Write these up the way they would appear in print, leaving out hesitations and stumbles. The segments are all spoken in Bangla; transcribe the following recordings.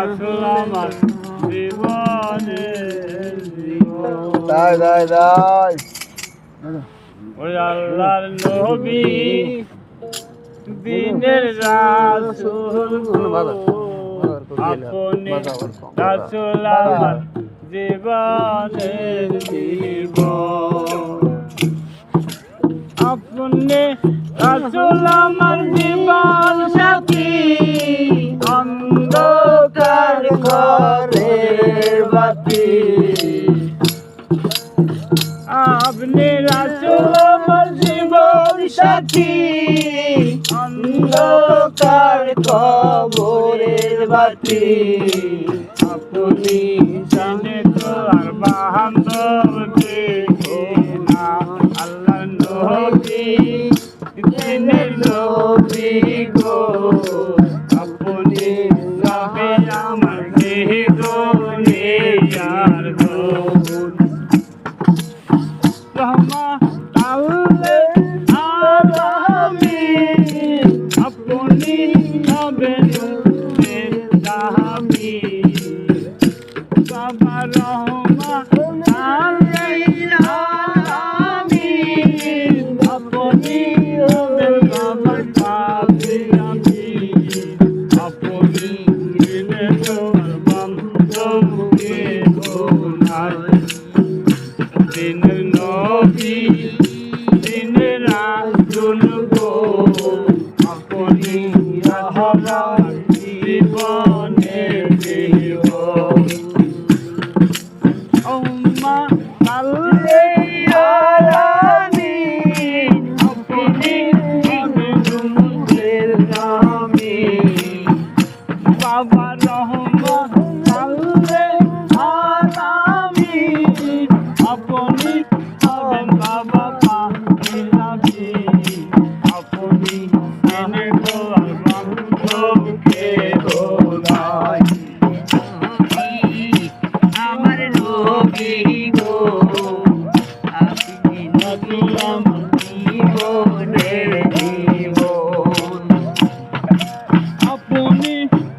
রাসূল আমার জীবনের জীবন। দাই ওই আল্লাহর নবী দিনের রাসূল আপনি রাসূল আমার জীবনের জীবন। আপনি রাসূল আমার জীবন সাথী অন্ধকার ঘরের বাতি। আপনি রাসূল আমার জীবন সাথী অন্ধকার কবরের বাতি। আপনি জানে তো আর বাহাদুর দেখে না আল্লাহ নবী দিনের নবী গো। আপনি যাবে আমার জীবনে আর দোন আপনি হবেন দামি বাবা রহমান আপনি হবেন বাবা পাপি আমি। আপনি দিনে তোর বান্ধবকে বোনাই দিনের নবী দিনের রাসূল গো। আপনি আমার জীবনের জীবন। উম্মা সাল্লি আলা নবী আপনি নবীর নামে বাবা রহমান সাল্লি আলা নবী আপনি হবেন বাবা পাপি নবী। আপনি এনে গোয়াল বান্ধবকে বোনাই আমার নবী গো। আপনি নবী আমার জীবনের জীবন। আপনি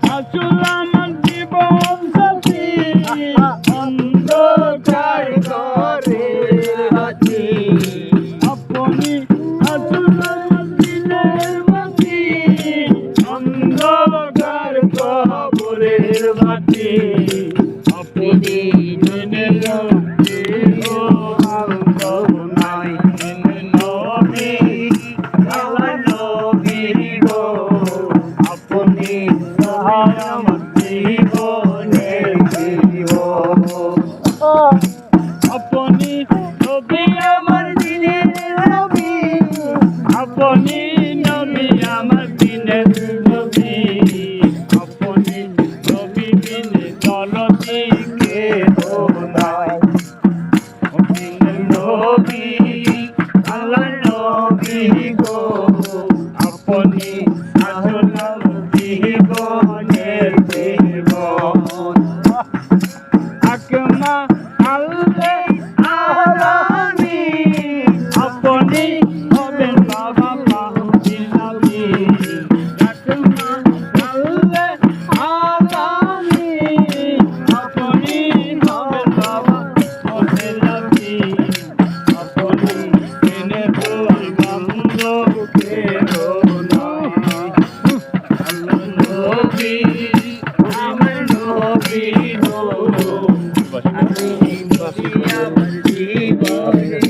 রাসূল আমার জীবন সাথী অন্ধকার ঘরের বাতি। আপনি রাসূল আমার দিনের বাতি অন্ধকার কবরের বাতি। আপনি দিনের নবী গো বান্ধব নাই দিনের নবী আল্লাহর নবী গো। আপনি সহায় আমার জীবনের জীবন। আপনি নবী আমার দিনের নবী আপনি নবী আমার দিনের নবী। আপনি নবী বিনে দরদি কে বোনাই দিনের নবী আল্লাহর নবী গো। আপনি রাসূল আমার জীবনের জীবন। আকমা আল্লাহ আলামী আপনি হবেন বাবা পাপি নবী। আকমা আল্লাহ আলামী আপনি হবেন বাবা পাপি নবী। আপনি এনে গোয়াল বান্ধবকে বোনাই আল্লাহ নবী আমার নবী গো। আপনি নবী আমার জীবনের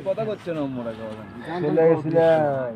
কথা করছে না